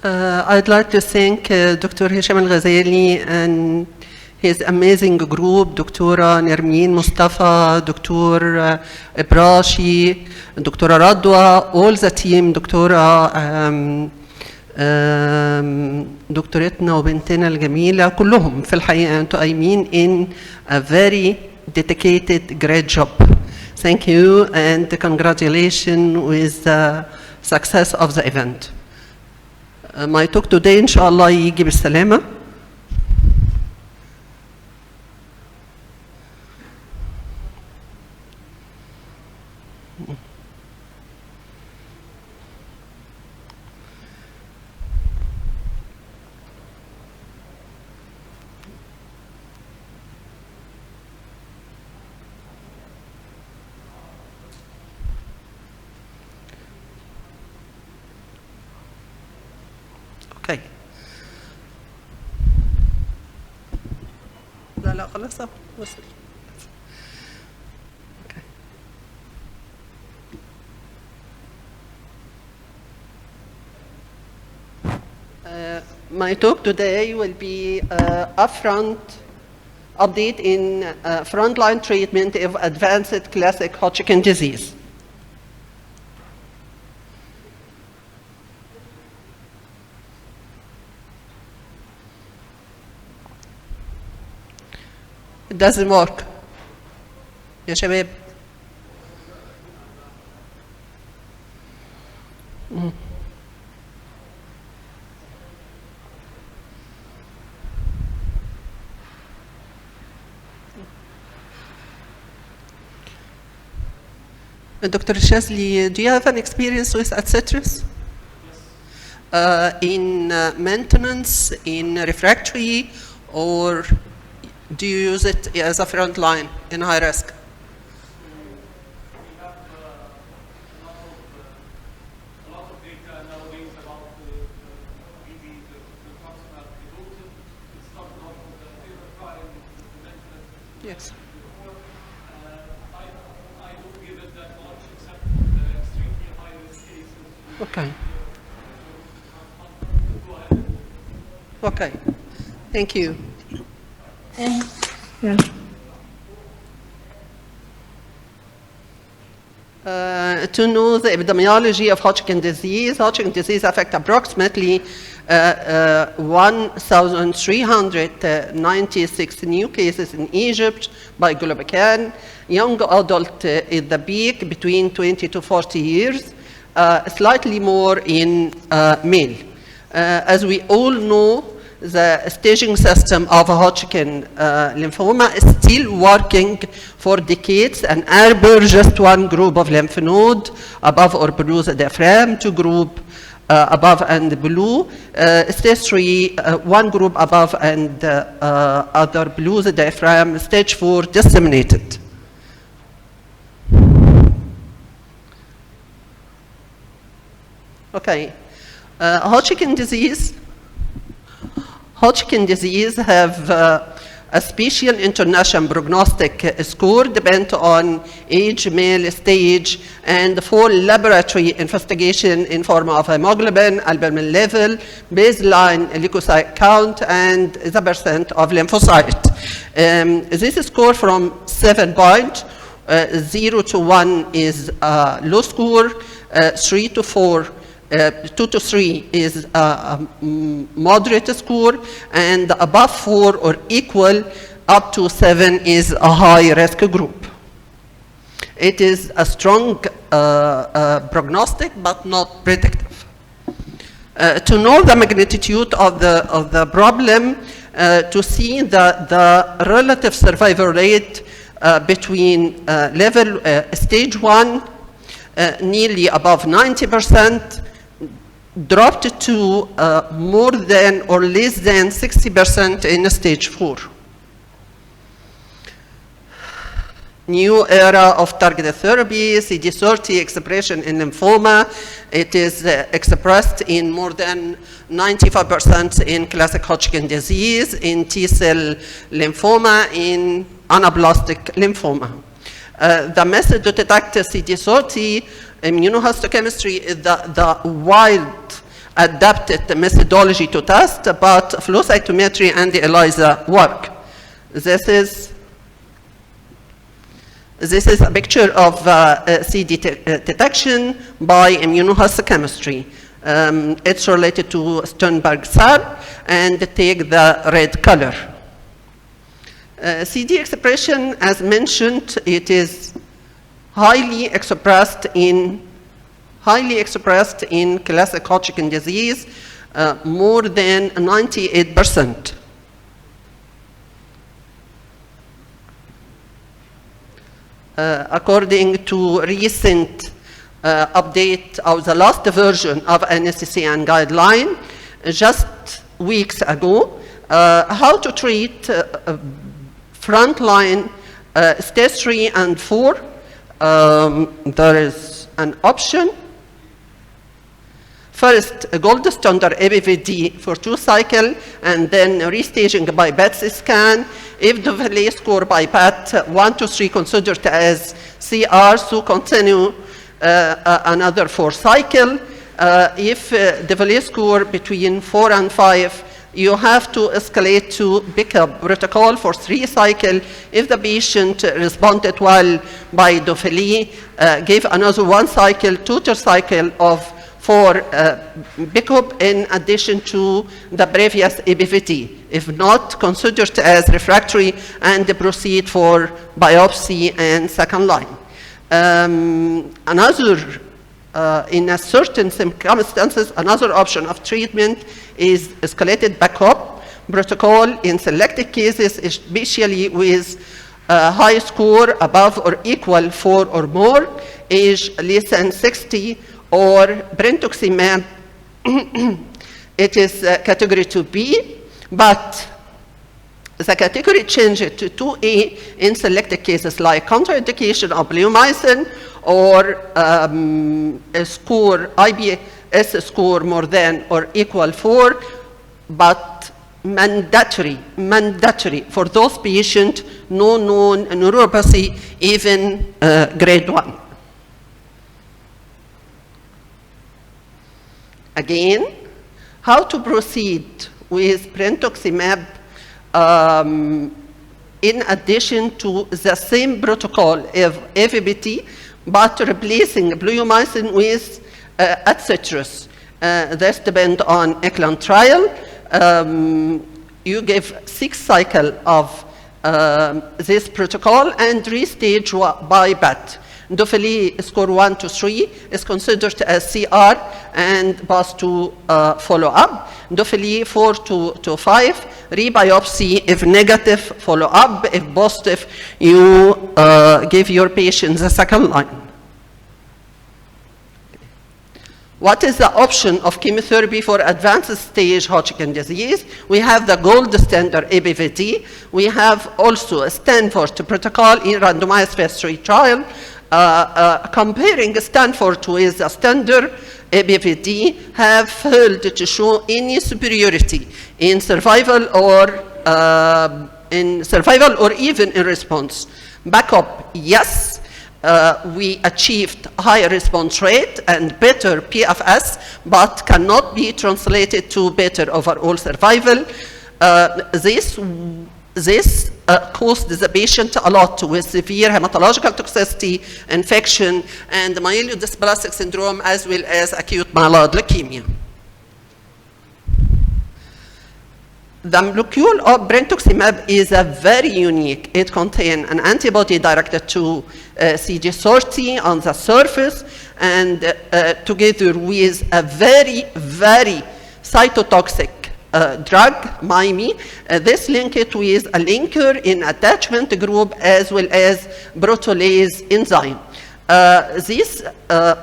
I'd like to thank Dr. Hisham Al-Ghazali and his amazing group, Dr. Nermeen Mustafa, Dr. Ibrashi, Dr. Radwa, all the team, دكتورتنا وبنتنا الجميلة كلهم في الحقيقة انتوا قايمين in a very dedicated great job. Thank you and congratulations with the success of the event. My talk today إن شاء الله يجي بالسلامة. Okay. لا خلاص وصل. Okay. My talk today will be upfront update in frontline treatment of advanced classic Hodgkin disease. It doesn't work. يا شباب. Dr. Shazli, do you have an experience with Adcetris? Yes. In maintenance, in refractory, or do you use it as a front line in high risk? We have a lot of data nowadays about the concept it's not a lot of the trial maintenance. Yes. I don't give it that much except the extremely high risk cases. Okay. Go ahead. Okay. Thank you. Yeah. To know the epidemiology of Hodgkin disease affects approximately 1,396 new cases in Egypt by Gulbenkian. Young adult is the peak between 20 to 40 years, slightly more in male. As we all know, the staging system of Hodgkin lymphoma is still working for decades, and arbor just one group of lymph node above or below the diaphragm, two group above and below, stage 3 one group above and other below the diaphragm, stage 4 disseminated. Okay, Hodgkin disease have a special international prognostic score depending on age, male, stage, and full laboratory investigation in form of hemoglobin, albumin level, baseline leukocyte count, and the percent of lymphocyte. This score from 7 point, 0 to 1 is low score, 3 to 4 2 to 3 is a moderate score, and above 4 or equal up to 7 is a high risk group. It is a strong prognostic but not predictive. To know the magnitude of the problem, to see the relative survival rate between stage 1, nearly above 90%, dropped to more than or less than 60% in stage 4. New era of targeted therapy, CD30 expression in lymphoma. It is expressed in more than 95% in classic Hodgkin disease, in T-cell lymphoma, in anaplastic lymphoma. The method to detect CD30 immunohistochemistry is the wild adapted methodology to test, but flow cytometry and the ELISA work. This is a picture of CD detection by immunohistochemistry. It's related to Sternberg cell and take the red color. CD expression, as mentioned, it is highly expressed in classic Hodgkin disease, more than 98%. According to recent update of the last version of NCCN guideline, just weeks ago, how to treat frontline stage 3 and 4. There is an option. First, a gold standard ABVD for 2 cycles, and then restaging by PET scan. If the Valley score by PET 1 to 3 considered as CR, so continue another 4 cycles. If the Valley score between 4 and 5, you have to escalate to pickup protocol for 3 cycles. If the patient responded well by Dofili, give another 1 cycle, total cycle of 4 pickup in addition to the previous ABVT. If not, considered as refractory and proceed for biopsy and second line. In a certain circumstances, another option of treatment is escalated backup protocol in selected cases, especially with high score above or equal 4 or more, age less than 60, or brentuximab. It is category 2B, but the category changed to 2A in selected cases like contraindication of bleomycin or a score, IBS score more than or equal 4, but mandatory for those patients, no known neuropathy, even grade 1. Again, how to proceed with brentuximab in addition to the same protocol of AVBT, but replacing bleomycin with etc. This depends on ECLAN trial. You give 6 cycles of this protocol and restage by PET. Dofili score 1 to 3 is considered as CR and pass to follow-up. Dofili 4 to 5, rebiopsy if negative, follow-up. If positive, you give your patient the second line. What is the option of chemotherapy for advanced stage Hodgkin disease? We have the gold standard ABVD. We have also a Stanford protocol in randomized phase 3 trial. Comparing Stanford with a standard ABVD have failed to show any superiority in survival or even in response. Backup, yes. We achieved higher response rate and better PFS, but cannot be translated to better overall survival. This caused the patient a lot with severe hematological toxicity, infection, and myelodysplastic syndrome, as well as acute myeloid leukemia. The molecule of brentuximab is a very unique. It contains an antibody directed to CD30 on the surface, and together with a very, very cytotoxic drug, MIME. This linked with a linker in attachment group as well as protease enzyme. This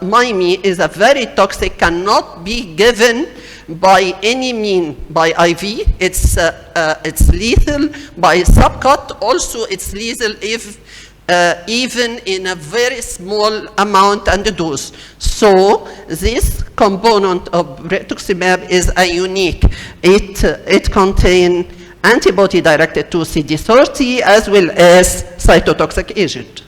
MIME is a very toxic, cannot be given by any mean by IV. It's lethal by subcut. Also, it's lethal if even in a very small amount and dose. So this component of rituximab is a unique. It contains antibody directed to CD30 as well as cytotoxic agent.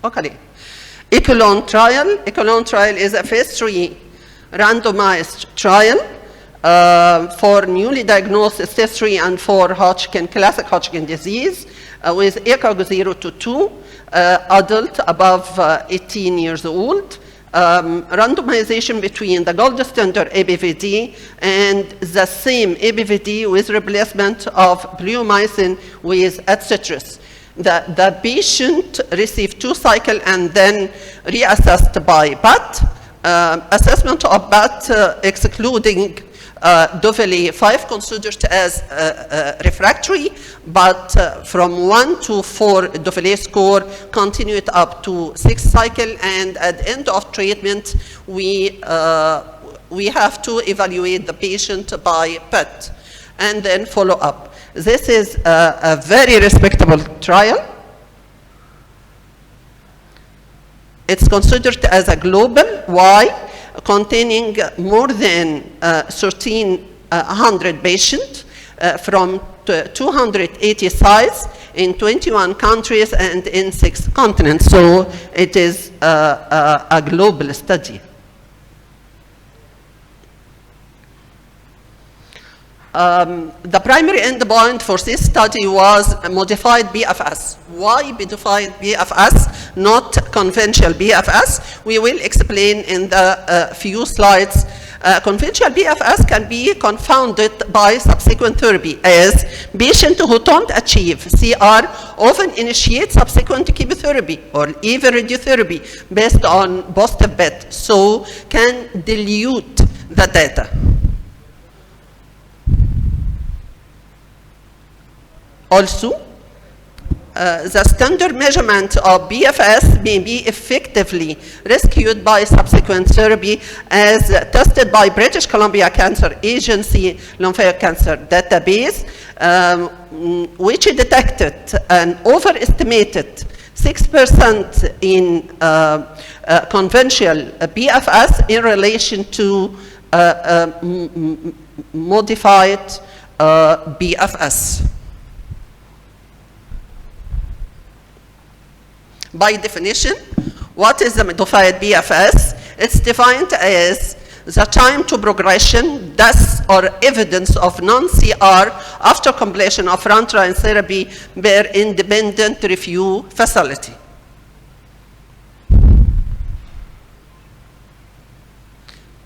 Okay. Echelon trial. Echelon trial is a phase 3 randomized trial for newly diagnosed stage 3 and 4 classic Hodgkin disease with ECOG 0 to 2, adult above 18 years old. Randomization between the gold standard ABVD and the same ABVD with replacement of bleomycin with adcetris. The patient received 2 cycles and then reassessed by BAT. Assessment of BAT excluding Dovele 5 considered as refractory, but from 1 to 4 Dovele score continued up to 6 cycle, and at the end of treatment we have to evaluate the patient by PET and then follow up. This is a very respectable trial. It's considered as a global. Why? Containing more than 1,300 patients from 280 sites in 21 countries and in 6 continents. So it is a global study. The primary endpoint for this study was modified BFS. Why modified BFS, not conventional BFS? We will explain in the few slides. Conventional BFS can be confounded by subsequent therapy, as patients who don't achieve CR often initiate subsequent chemotherapy or even radiotherapy based on positive BET, so can dilute the data. Also, the standard measurement of BFS may be effectively rescued by subsequent therapy, as tested by British Columbia Cancer Agency lymphatic cancer database, which detected an overestimated 6% in conventional BFS in relation to modified BFS. By definition, what is the modified BFS? It's defined as the time to progression, death, or evidence of non-CR after completion of frontline therapy per independent review facility.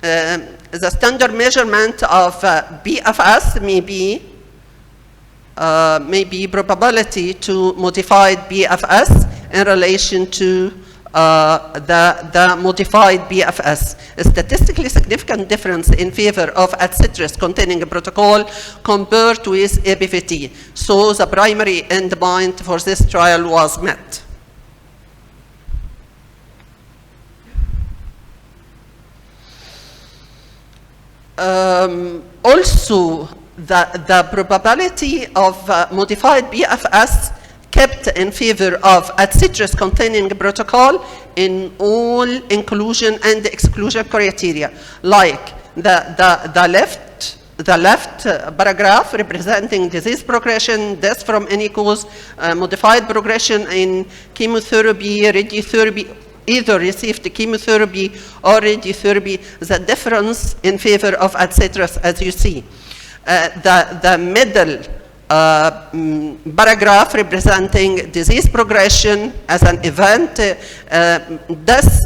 The standard measurement of BFS may be probability to modified BFS in relation to the modified BFS. A statistically significant difference in favor of adcetris containing a protocol compared with ABVT. So the primary endpoint for this trial was met. Also, the probability of modified BFS kept in favor of adcetris containing protocol in all inclusion and exclusion criteria, like the left paragraph representing disease progression, death from any cause, modified progression in chemotherapy, radiotherapy, either received chemotherapy or radiotherapy, the difference in favor of adcetris, as you see. The middle paragraph representing disease progression as an event, death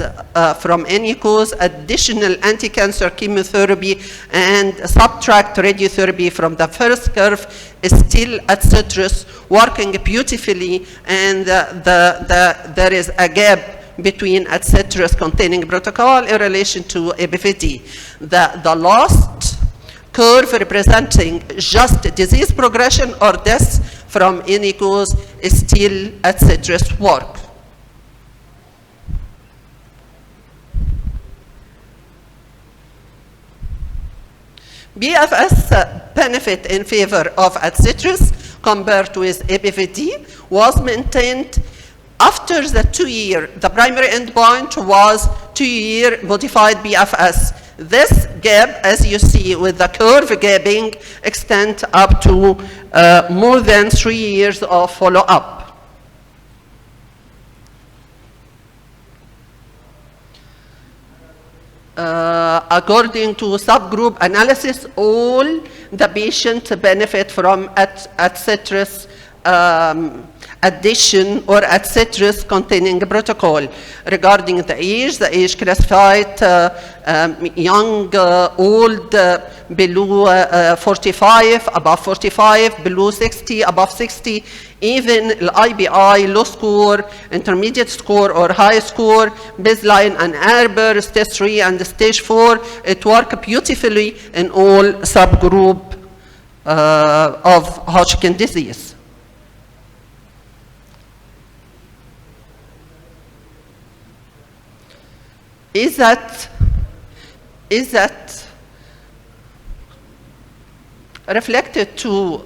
from any cause, additional anti-cancer chemotherapy, and subtract radiotherapy from the first curve is still adcetris working beautifully, and there is a gap between adcetris containing protocol in relation to ABVD. The last curve representing just disease progression or death from any cause is still adcetris work. BFS benefit in favor of adcetris compared with ABVD was maintained after the 2-year. The primary endpoint was 2-year modified BFS. This gap, as you see with the curve gapping, extends up to more than 3 years of follow-up. According to subgroup analysis, all the patients benefit from at-citrus addition or at-citrus containing protocol. Regarding the age classified young, old, below 45, above 45, below 60, above 60, even IBI, low score, intermediate score or high score, baseline and Arbor, stage 3 and stage 4, it works beautifully in all subgroup of Hodgkin disease. Is that reflected to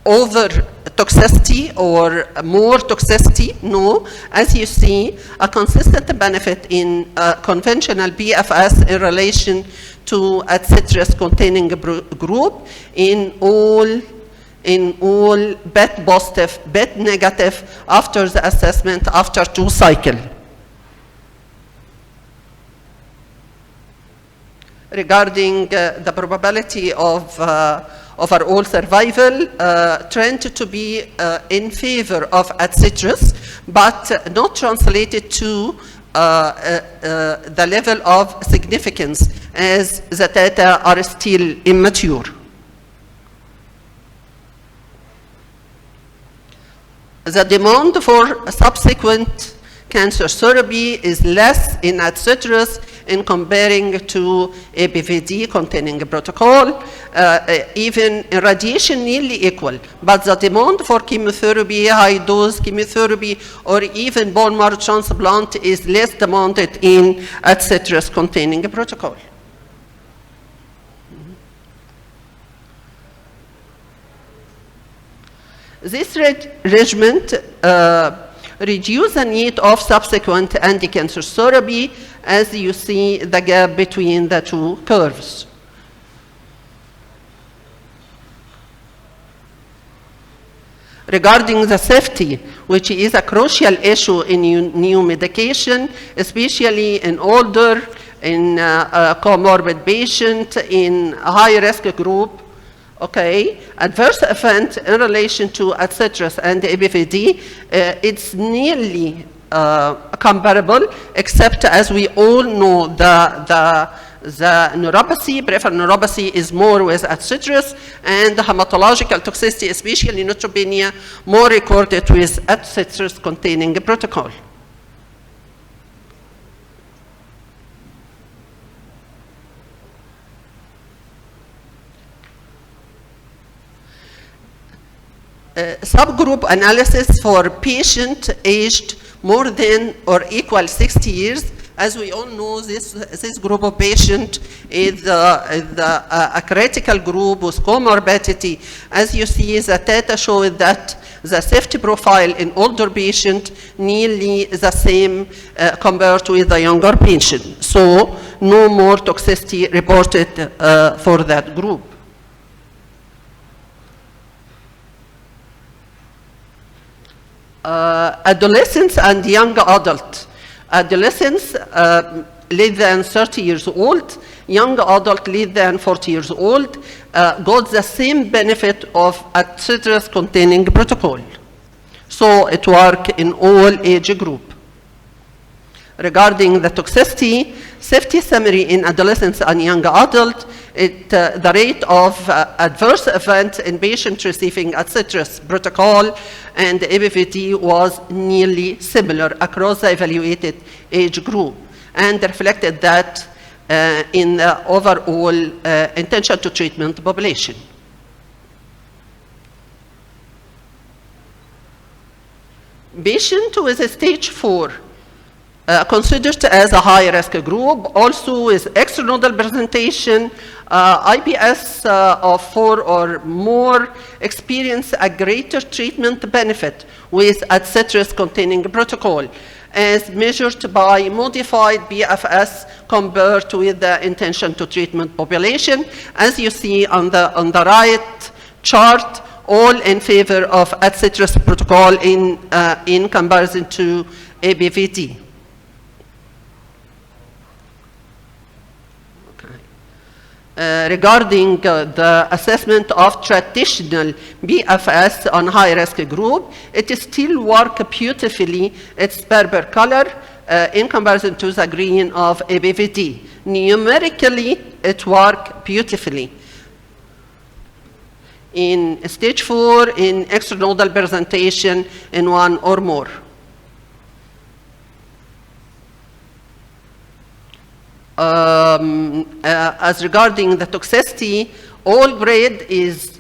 over toxicity or more toxicity? No. As you see, a consistent benefit in conventional BFS in relation to at-citrus containing group in all BET positive, BET negative after the assessment after 2 cycles. Regarding the probability of overall survival, trend to be in favor of at-citrus, but not translated to the level of significance as the data are still immature. The demand for subsequent cancer therapy is less in at-citrus in comparing to ABVD containing protocol, even radiation nearly equal, but the demand for chemotherapy, high dose chemotherapy, or even bone marrow transplant is less demanded in at-citrus containing protocol. This regimen reduce the need of subsequent anti-cancer therapy, as you see the gap between the 2 curves. Regarding the safety, which is a crucial issue in new medication, especially in older, in comorbid patient, in high-risk group, okay, adverse event in relation to at-citrus and ABVD, it's nearly comparable, except as we all know, the neuropathy, peripheral neuropathy is more with at-citrus, and the hematological toxicity, especially neutropenia, more recorded with at-citrus containing protocol. Subgroup analysis for patient aged more than or equal 60 years. As we all know, this group of patient is a critical group with comorbidity. As you see, the data show that the safety profile in older patient nearly the same compared with the younger patient. So no more toxicity reported for that group. Adolescents and young adult. Adolescents less than 30 years old, young adult less than 40 years old got the same benefit of at-citrus containing protocol. So it works in all age group. Regarding the toxicity, safety summary in adolescents and young adult, the rate of adverse events in patients receiving at-citrus protocol and ABVD was nearly similar across the evaluated age group, and reflected that in the overall intention to treatment population. Patient with a stage 4 considered as a high-risk group, also with extranodal presentation, IPS of 4 or more, experience a greater treatment benefit with at-citrus containing protocol, as measured by modified BFS compared to the intention to treatment population. As you see on the right chart, all in favor of at-citrus protocol in comparison to ABVD. regarding the assessment of traditional BFS on high-risk group, it still works beautifully. It's purple color in comparison to the green of ABVD. Numerically, it works beautifully. In stage 4, in extranodal presentation, in 1 or more. As regarding the toxicity, all grade is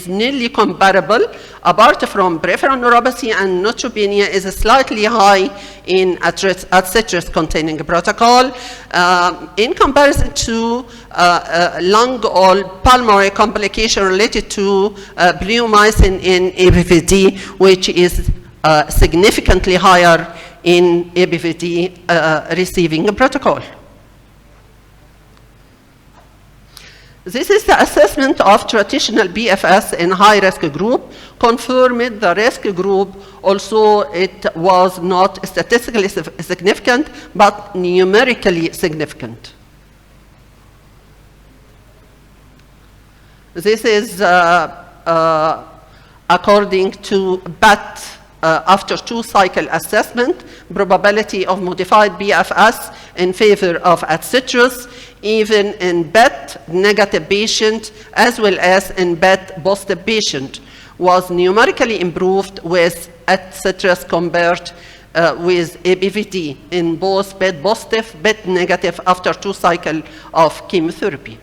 nearly comparable, apart from peripheral neuropathy and neutropenia is slightly high in citrus-containing protocol. In comparison to lung or pulmonary complication related to bleomycin in ABVD, which is significantly higher in ABVD receiving a protocol. This is the assessment of traditional BFS in high-risk group, confirmed the risk group, also it was not statistically significant, but numerically significant. This is according to BAT after 2-cycle assessment, probability of modified BFS in favor of citrus, even in BET negative patient as well as in BET positive patient, was numerically improved with citrus compared with ABVD in both BET positive, BET negative after 2 cycles of chemotherapy.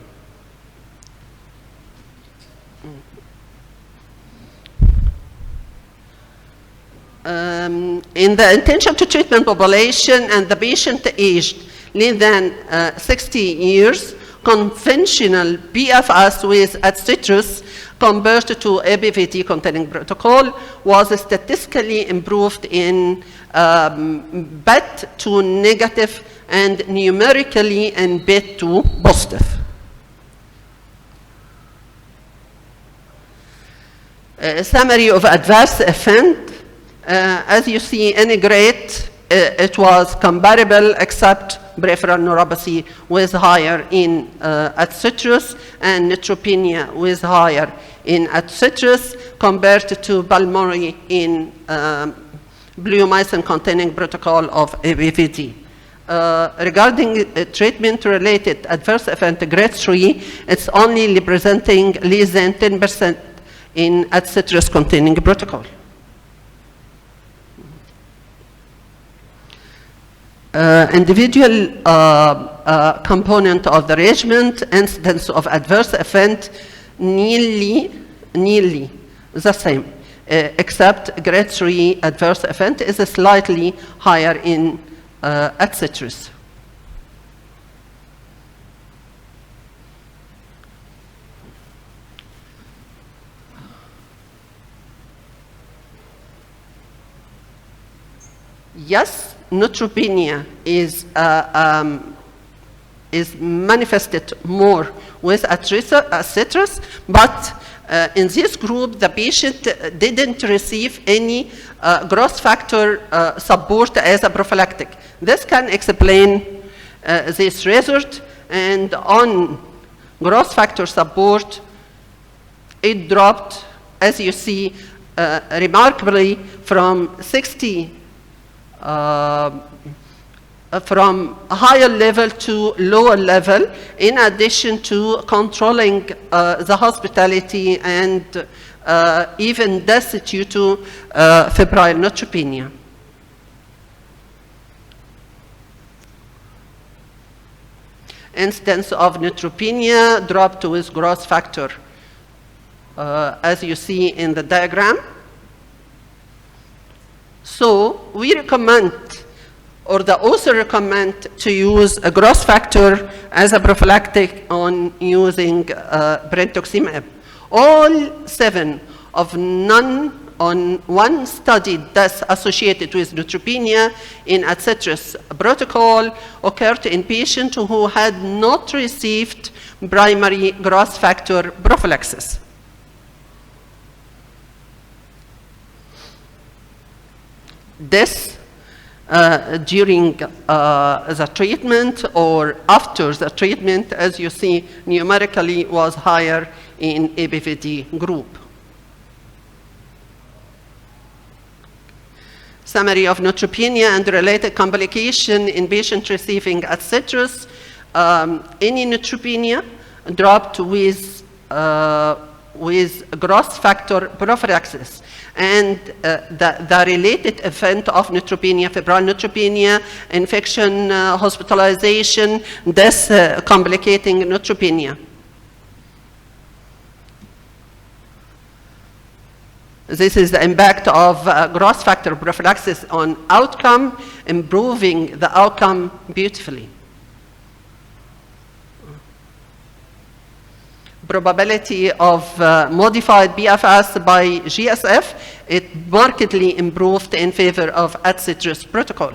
In the intention to treatment population and the patient aged less than 60 years, conventional BFS with citrus compared to ABVD containing protocol was statistically improved in BET2 negative and numerically in BET2 positive. Summary of adverse event. As you see, any grade, it was comparable except peripheral neuropathy was higher in citrus and neutropenia was higher in citrus compared to pulmonary in bleomycin containing protocol of ABVD. Regarding treatment-related adverse event grade 3, it's only representing less than 10% in citrus containing protocol. Individual component of the regimen, incidence of adverse event, nearly the same, except grade 3 adverse event is slightly higher in citrus. Yes, neutropenia is manifested more with citrus, but in this group, the patient didn't receive any growth factor support as a prophylactic. This can explain this result, and on growth factor support, it dropped, as you see, remarkably from 60 from higher level to lower level, in addition to controlling the hospitality and even death due to febrile neutropenia. Incidence of neutropenia dropped with growth factor, as you see in the diagram. So we recommend, or the author recommend, to use a growth factor as a prophylactic on using brentuximab. All 7 of none on 1 study deaths associated with neutropenia in citrus protocol occurred in patients who had not received primary growth factor prophylaxis. This during the treatment or after the treatment, as you see, numerically was higher in ABVD group. Summary of neutropenia and related complication in patients receiving ADCETRIS. Any neutropenia dropped with growth factor prophylaxis. And the related event of neutropenia, febrile neutropenia, infection, hospitalization, death complicating neutropenia. This is the impact of growth factor prophylaxis on outcome, improving the outcome beautifully. Probability of modified BFS by GSF, it markedly improved in favor of ADCETRIS protocol.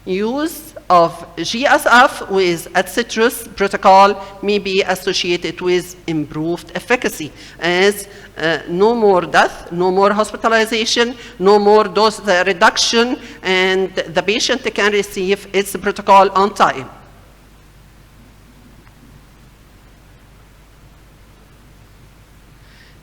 Use of GSF with ADCETRIS protocol may be associated with improved efficacy, as no more death, no more hospitalization, no more dose reduction, and the patient can receive its protocol on time.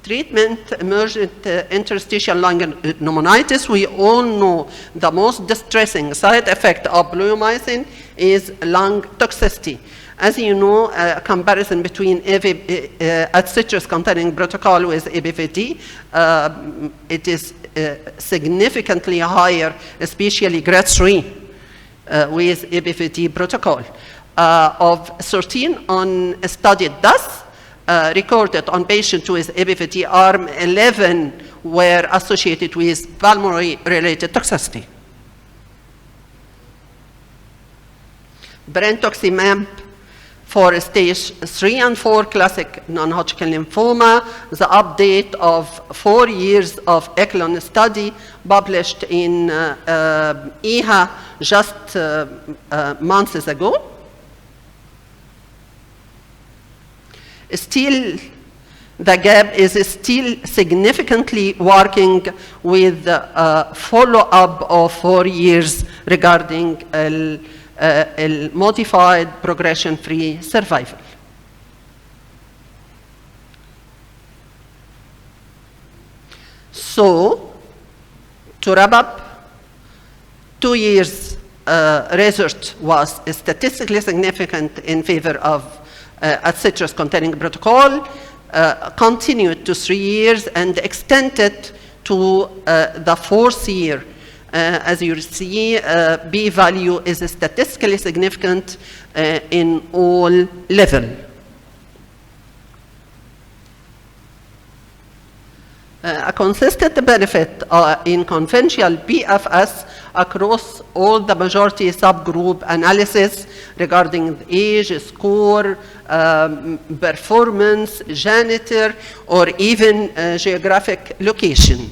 Treatment emergent interstitial lung pneumonitis. We all know the most distressing side effect of bleomycin is lung toxicity. As you know, a comparison between ADCETRIS containing protocol with ABVD, it is significantly higher, especially grade 3 with ABVD protocol. Of 13 on studied deaths, recorded on patients with ABVD arm, 11 were associated with pulmonary-related toxicity. Brentuximab for stage 3 and 4 classic non-Hodgkin lymphoma, the update of 4 years of ECHELON study published in EHA just months ago. Still, the gap is still significantly working with follow-up of 4 years regarding modified progression-free survival. So, to wrap up, 2 years research was statistically significant in favor of ADCETRIS containing protocol, continued to 3 years and extended to the 4th year. As you see, p-value is statistically significant in all levels. A consistent benefit in conventional PFS across all the majority subgroup analysis regarding age, score, performance, genitor, or even geographic location.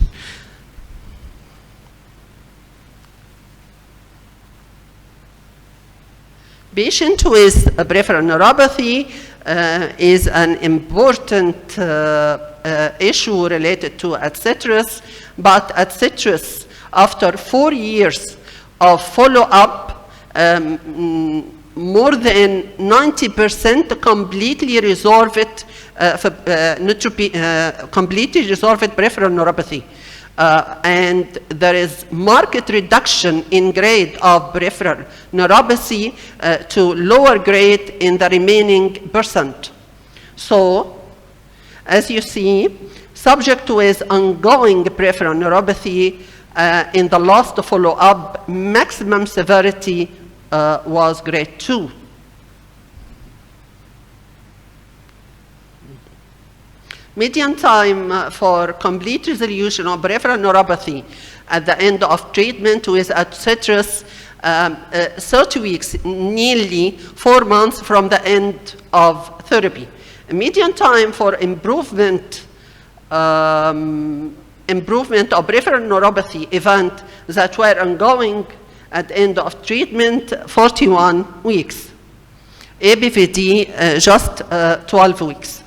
Patient with peripheral neuropathy is an important issue related to ADCETRIS, but ADCETRIS, after 4 years of follow-up, more than 90% completely resolved peripheral neuropathy. And there is marked reduction in grade of peripheral neuropathy to lower grade in the remaining percent. So, as you see, subject with ongoing peripheral neuropathy in the last follow-up, maximum severity was grade 2. Median time for complete resolution of peripheral neuropathy at the end of treatment with ADCETRIS, 30 weeks, nearly 4 months from the end of therapy. Median time for improvement of peripheral neuropathy event that were ongoing at the end of treatment, 41 weeks. ABVD, just 12 weeks.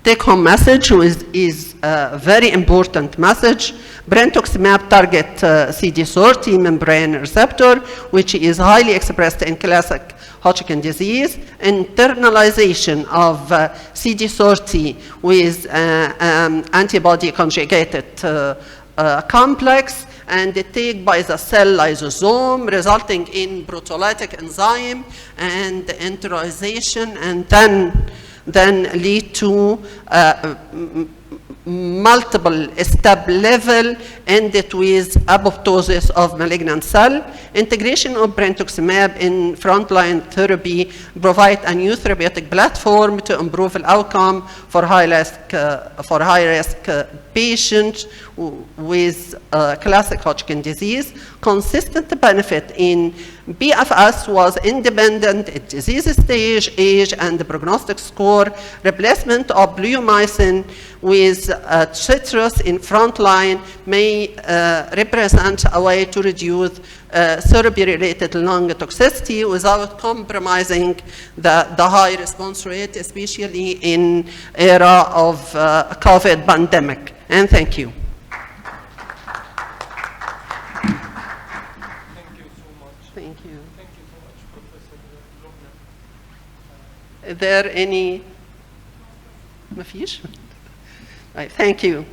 take-home message is a very important message. Brentuximab target CD30 membrane receptor, which is highly expressed in classic Hodgkin disease. Internalization of CD30 with antibody conjugated complex, and take by the cell lysosome, resulting in proteolytic enzyme and internalization, and then lead to multiple step level, ended with apoptosis of malignant cell. Integration of brentuximab in frontline therapy provide a new therapeutic platform to improve the outcome for high-risk patients with classic Hodgkin disease. Consistent benefit in BFS was independent disease stage, age, and the prognostic score. Replacement of bleomycin with citrus in frontline may represent a way to reduce therapy-related lung toxicity without compromising the high response rate, especially in era of COVID pandemic. And thank you. Thank you so much. Thank you. Thank you so much, Professor Lubna. Is there any? مفيش? Right, thank you.